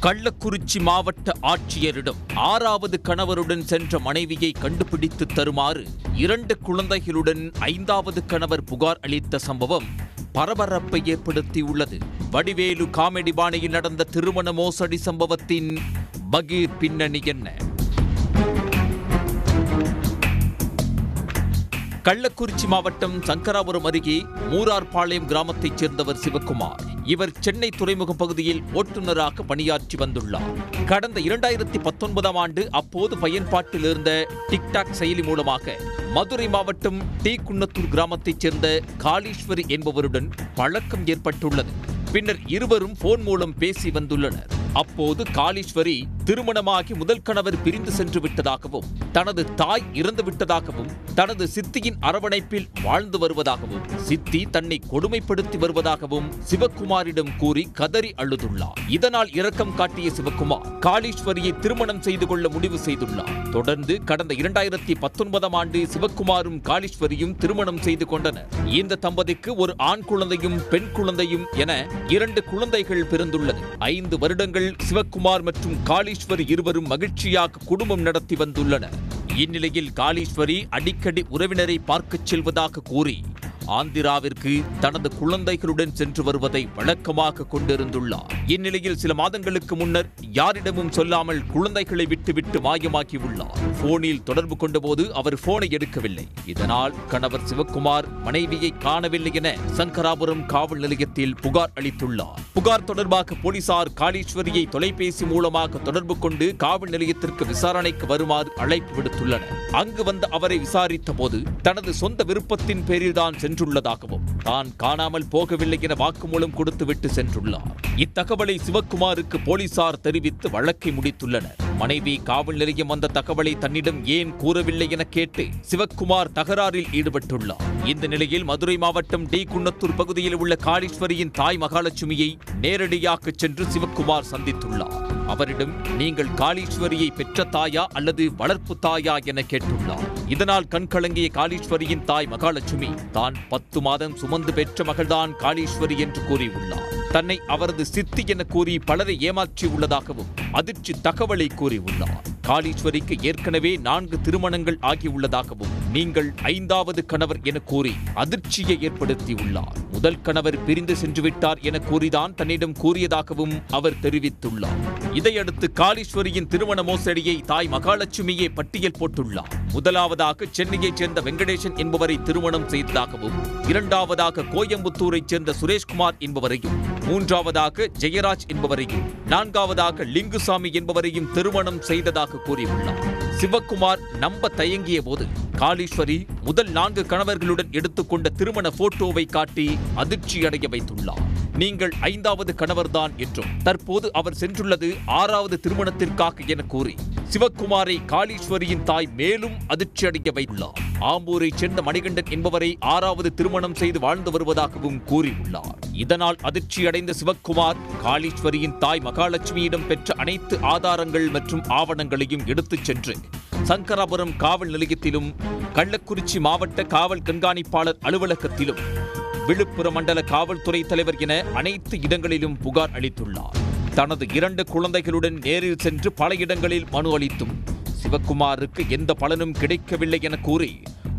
கள்ளக்குறிச்சி மாவட்ட ஆட்சியரிடம் 6வது கணவருடன் சென்ற மனைவியை கண்டுபிடித்து தருமாறு 2 குழந்தைகளுடன் 5வது கணவர் புகார் அளித்த சம்பவம் பரபரப்பை ஏற்படுத்தியுள்ளது. வடிவேலு காமெடி பாணியில் நடந்த திருமண மோசடி சம்பவத்தின் பகீர் பின்னணி என்ன? கள்ளக்குறிச்சி மாவட்டம் சங்கராபுரம் அருகே மூரார்பாளையம் கிராமத்தைச் சேர்ந்தவர் சிவக்குமார். இவர் சென்னை துறைமுக பகுதியில் ஓட்டுநராக பணியாற்றி வந்துள்ளார். கடந்த 2019ஆம் ஆண்டு அப்போது பயன்பாட்டில் இருந்த டிக்டாக் செயலி மூலமாக மதுரை மாவட்டம் டி குன்னத்தூர் கிராமத்தைச் சேர்ந்த காளீஸ்வரி என்பவருடன் பழக்கம் ஏற்பட்டுள்ளது. பின்னர் இருவரும் போன் மூலம் பேசி வந்துள்ளனர். அப்போது காளீஸ்வரி திருமணமாகி முதல் கணவர் பிரிந்து சென்று விட்டதாகவும், தனது தாய் இறந்து விட்டதாகவும், தனது சித்தியின் அரவணைப்பில் வாழ்ந்து வருவதாகவும், சித்தி தன்னை கொடுமைப்படுத்தி வருவதாகவும் சிவக்குமாரிடம் கூறி கதறி அழுதுள்ளார். இதனால் இரக்கம் காட்டிய சிவக்குமார் காளீஸ்வரியை திருமணம் செய்து கொள்ள முடிவு செய்துள்ளார். தொடர்ந்து கடந்த 2019ஆம் ஆண்டு சிவக்குமாரும் காளீஸ்வரியும் திருமணம் செய்து கொண்டனர். இந்த தம்பதிக்கு ஒரு ஆண் குழந்தையும் பெண் குழந்தையும் என 2 குழந்தைகள் பிறந்துள்ளது. 5 வருடங்கள் சிவக்குமார் மற்றும் காளீஸ்வரி இருவரும் மகிழ்ச்சியாக குடும்பம் நடத்தி வந்துள்ளனர். இந்நிலையில் காளீஸ்வரி அடிக்கடி உறவினரை பார்க்கச் செல்வதாக கூறி ஆந்திராவிற்கு தனது குழந்தைகளுடன் சென்று வருவதை வழக்கமாக கொண்டிருந்துள்ளார். இந்நிலையில் சில மாதங்களுக்கு முன்னர் யாரிடமும் சொல்லாமல் குழந்தைகளை விட்டுவிட்டு மாயமாகியுள்ளார். போனில் தொடர்பு கொண்டபோது அவர் போனை எடுக்கவில்லை. இதனால் கணவர் சிவக்குமார் மனைவியை காணவில்லை என சங்கராபுரம் காவல் நிலையத்தில் புகார் அளித்துள்ளார். புகார் தொடர்பாக போலீசார் காளீஸ்வரியை தொலைபேசி மூலமாக தொடர்பு கொண்டு காவல் நிலையத்திற்கு விசாரணைக்கு வருமாறு அழைப்பு விடுத்துள்ளனர். அங்கு வந்த அவரை விசாரித்த போது தனது சொந்த விருப்பத்தின் பேரில்தான் சென்றுள்ளதாகவும், தான் காணாமல் போகவில்லை என வாக்குமூலம் கொடுத்துவிட்டு சென்றுள்ளார். இத்தகவலை சிவக்குமாருக்கு போலீசார் தெரிவித்து வழக்கை முடித்துள்ளனர். மனைவி காவல் நிலையம் வந்த தகவலை தன்னிடம் ஏன் கூறவில்லை என கேட்டு சிவக்குமார் தகராறில் ஈடுபட்டுள்ளார். இந்த நிலையில் மதுரை மாவட்டம் டி குன்னத்தூர் பகுதியில் உள்ள காளீஸ்வரியின் தாய் மகாலட்சுமியை நேரடியாக சென்று சிவக்குமார் சந்தித்துள்ளார். அவரிடம் நீங்கள் காளீஸ்வரியை பெற்ற தாயா அல்லது வளர்ப்பு தாயா என கேட்டுள்ளார். இதனால் கண்கலங்கிய காளீஸ்வரியின் தாய் மகாலட்சுமி தான் 10 மாதம் சுமந்து பெற்ற மகள்தான் காளீஸ்வரி என்று கூறியுள்ளார். தன்னை அவரது சித்தி என கூறி பலரை ஏமாற்றியுள்ளதாகவும் அதிர்ச்சி தகவலை கூறியுள்ளார். காளீஸ்வரிக்கு ஏற்கனவே 4 திருமணங்கள் ஆகியுள்ளதாகவும், நீங்கள் 5வது கணவர் என கூறி அதிர்ச்சியை ஏற்படுத்தியுள்ளார். முதல் கணவர் பிரிந்து சென்று விட்டார் என கூறிதான் தன்னிடம் கூறியதாகவும் அவர் தெரிவித்துள்ளார். இதையடுத்து காளீஸ்வரியின் திருமண மோசடியை தாய் மகாலட்சுமியே பட்டியல் போட்டுள்ளார். முதலாவதாக சென்னையைச் சேர்ந்த வெங்கடேசன் என்பவரை திருமணம் செய்ததாகவும், 2வதாக கோயம்புத்தூரைச் சேர்ந்த சுரேஷ்குமார் என்பவரையும், 3வதாக ஜெயராஜ் என்பவரையும், 4வதாக லிங்குசாமி என்பவரையும் திருமணம் செய்ததாக கூறியுள்ளார். சிவக்குமார் நம்ப தயங்கிய போது காளீஸ்வரி முதல் 4 கணவர்களுடன் எடுத்துக்கொண்ட திருமண போட்டோவை காட்டி அதிர்ச்சியடைய வைத்துள்ளார். நீங்கள் 5வது கணவர்தான் என்றும், தற்போது அவர் சென்றுள்ளது 6வது திருமணத்திற்காக என கூறி சிவக்குமாரை காளீஸ்வரியின் தாய் மேலும் அதிர்ச்சியடைய வைத்துள்ளார். ஆம்பூரைச் சேர்ந்த மணிகண்டன் என்பவரை 6வது திருமணம் செய்து வாழ்ந்து வருவதாகவும் கூறியுள்ளார். இதனால் அதிர்ச்சியடைந்த சிவக்குமார் காளீஸ்வரியின் தாய் மகாலட்சுமியிடம் பெற்ற அனைத்து ஆதாரங்கள் மற்றும் ஆவணங்களையும் எடுத்துச் சென்று சங்கராபுரம் காவல் நிலையத்திலும், கள்ளக்குறிச்சி மாவட்ட காவல் கண்காணிப்பாளர் அலுவலகத்திலும், விழுப்புரம் மண்டல காவல்துறை தலைவர் என அனைத்து இடங்களிலும் புகார் அளித்துள்ளார். தனது 2 குழந்தைகளுடன் நேரில் சென்று பல இடங்களில் மனு அளித்தும் சிவக்குமாருக்கு எந்த பலனும் கிடைக்கவில்லை என கூறி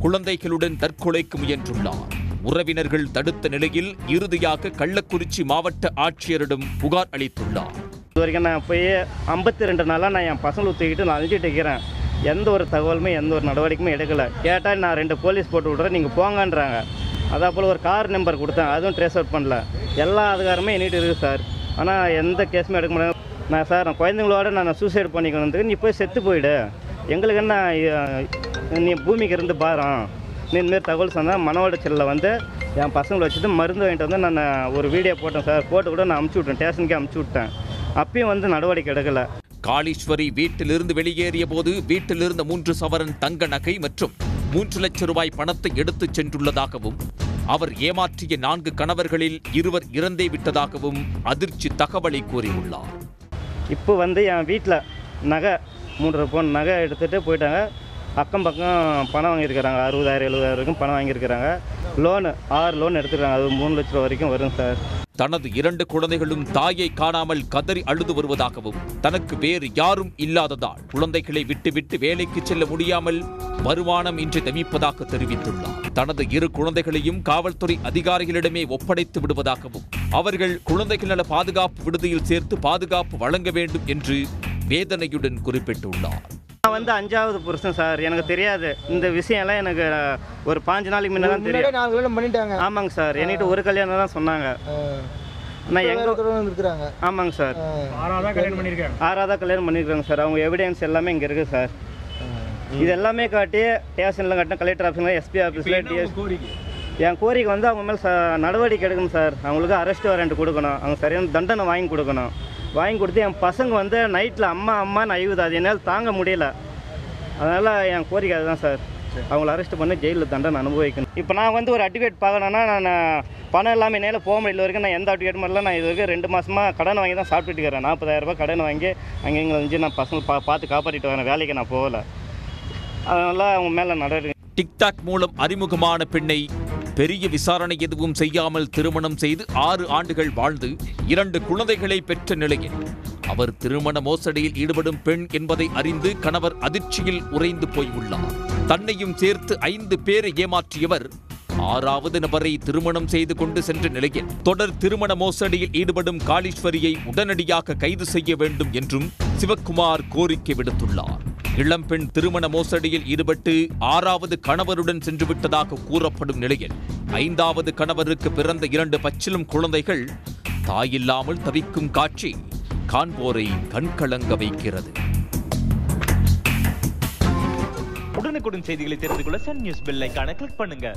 குழந்தைகளுடன் தற்கொலைக்கு முயன்றுள்ளார். உறவினர்கள் தடுத்த நிலையில் இறுதியாக கள்ளக்குறிச்சி மாவட்ட ஆட்சியரிடம் புகார் அளித்துள்ளார். இதுவரைக்கும் நான் போய் 52 நாளாக நான் என் பசங்களை தூக்கிட்டு நான் அழிஞ்சிட்டு இருக்கிறேன். எந்த ஒரு தகவலுமே எந்த ஒரு நடவடிக்கையுமே எடுக்கலை. கேட்டால் நான் 2 போலீஸ் போட்டு விட்றேன், நீங்கள் போங்கன்றாங்க. அதே போல் ஒரு கார் நம்பர் கொடுத்தேன், அதுவும் ட்ரேஸ் அவுட் பண்ணல. எல்லா அதிகாரமே என்கிட்ட இருக்குது சார். ஆனால் எந்த கேஸுமே எடுக்க முடியாது. நான் குழந்தைங்களோட நான் சூசைட் பண்ணிக்கணும், நீ போய் செத்து போயிடு, எங்களுக்கு என்ன நீ பூமிக்கு இருந்து பாரம், நீ இந்தமாரி தகவல் சொன்னால் மன உளைச்சலில் வந்து என் பசங்களை வச்சுட்டு மருந்து வாங்கிட்டு வந்து நான் ஒரு வீடியோ போட்டேன் சார். போட்டு கூட நான் அமுச்சு விட்டேன், ஸ்டேஷனுக்கே அமுச்சு விட்டேன். அப்பயும் வந்து நடவடிக்கை எடுக்கலை. காளீஸ்வரி வீட்டிலிருந்து வெளியேறிய போது வீட்டிலிருந்த 3 சவரன் தங்க நகை மற்றும் 3 லட்சம் ரூபாய் பணத்தை எடுத்துச் சென்றுள்ளதாகவும், அவர் ஏமாற்றிய 4 கணவர்களில் 2 இறந்தே விட்டதாகவும் அதிர்ச்சி தகவலை கூறியுள்ளார். இப்போ வந்து என் வீட்டில் நகை 3 பவுன் நகை எடுத்துகிட்டு போயிட்டாங்க. அக்கம் பக்கம் பணம் வாங்கியிருக்கிறாங்க, 60,000 70,000 வரைக்கும் பணம் வாங்கியிருக்கிறாங்க. லோனு 6 லோன் எடுத்துக்கிறாங்க, அது 3 லட்ச ரூபா வரைக்கும் வரும் சார். தனது 2 குழந்தைகளும் தாயை காணாமல் கதறி அழுது வருவதாகவும், தனக்கு வேறு யாரும் இல்லாததால் குழந்தைகளை விட்டுவிட்டு வேலைக்கு செல்ல முடியாமல் வருமானம் இன்றி தவிப்பதாக தெரிவித்துள்ளார். தனது 2 குழந்தைகளையும் காவல்துறை அதிகாரிகளிடமே ஒப்படைத்து விடுவதாகவும், அவர்கள் குழந்தைகள் நல பாதுகாப்பு விடுதியில் சேர்த்து பாதுகாப்பு வழங்க வேண்டும் என்று வேதனையுடன் குறிப்பிட்டுள்ளார். நான் வந்து 5வது புருஷன் சார். எனக்கு தெரியாது இந்த விஷயம் எல்லாம். எனக்கு ஒரு 5 நாளைக்கு முன்னாடி தான் தெரியும். 4 கல்யாணம் பண்ணிட்டாங்க. ஆமாங்க சார். என்கிட்ட ஒரு கல்யாணம் தான் சொன்னாங்க. நான் எங்க இருக்கிறாங்க? ஆமாங்க சார். 6ஆவதா கல்யாணம் பண்ணிருக்காங்க. 6ஆவதா கல்யாணம் பண்ணிருக்காங்க சார். அவங்க எவிடன்ஸ் எல்லாமே இங்கே இருக்குது சார். இது எல்லாமே காட்டி ஸ்டேஷனில் காட்டின கலெக்டர் ஆஃபீஸில் எஸ்பி ஆஃபீஸில் என் கோரிக்கை வந்து அவங்க மேலே நடவடிக்கை எடுக்கணும் சார். அவங்களுக்கு அரெஸ்ட் வாரண்ட் கொடுக்கணும். அவங்க சரியான தண்டனை வாங்கி கொடுக்கணும். வாங்கி கொடுத்து என் பசங்க வந்து நைட்டில் அம்மான்னு அழுகுது. அது என்னால் தாங்க முடியல. அதனால் என் கோரிக்கை அதுதான் சார். அவங்கள அரெஸ்ட் பண்ணி ஜெயிலில் தண்டனை அனுபவிக்கணும். இப்போ நான் வந்து ஒரு அட்வொகேட் பார்க்கணுன்னா நான் பணம் இல்லாமல் என்னால் போக முடியல வரைக்கும் நான் எந்த அட்வொகேட் மாதிரிலாம் நான் இது வரைக்கும் 2 மாதமாக கடன் வாங்கி தான் சாப்பிட்டுட்டு இருக்கிறேன். 40,000 ரூபாய் கடன் வாங்கி அங்கே இங்கே வந்து நான் பசங்க பார்த்து காப்பாற்றிட்டு வரேன். வேலைக்கு நான் போகலை. அதனால் அவங்க மேலே நடவடிக்கை. டிக்டாக் மூலம் அறிமுகமான பெண்ணை பெரிய விசாரணை எதுவும் செய்யாமல் திருமணம் செய்து 6 ஆண்டுகள் வாழ்ந்து 2 குழந்தைகளை பெற்ற நிலையில் அவர் திருமண மோசடியில் ஈடுபடும் பெண் என்பதை அறிந்து கணவர் அதிர்ச்சியில் உறைந்து போயுள்ளார். தன்னையும் சேர்த்து 5 பேரை ஏமாற்றியவர் 6வது நபரை திருமணம் செய்து கொண்டு சென்ற நிலையில் தொடர் திருமண மோசடியில் ஈடுபடும் காளீஸ்வரியை உடனடியாக கைது செய்ய வேண்டும் என்றும் சிவக்குமார் கோரிக்கை விடுத்துள்ளார். இளம்பெண் திருமண மோசடியில் ஈடுபட்டு 6வது கணவருடன் சென்றுவிட்டதாக கூறப்படும் நிலையில் 5வது கணவருக்கு பிறந்த 2 பச்சிளம் குழந்தைகள் தாயில்லாமல் தவிக்கும் காட்சி காண்போரை கண்கலங்க வைக்கிறது. உடனுக்குடன் செய்திகளை தெரிந்து கொள்ள சன் நியூஸ் பெல் ஐகானை கிளிக் பண்ணுங்க.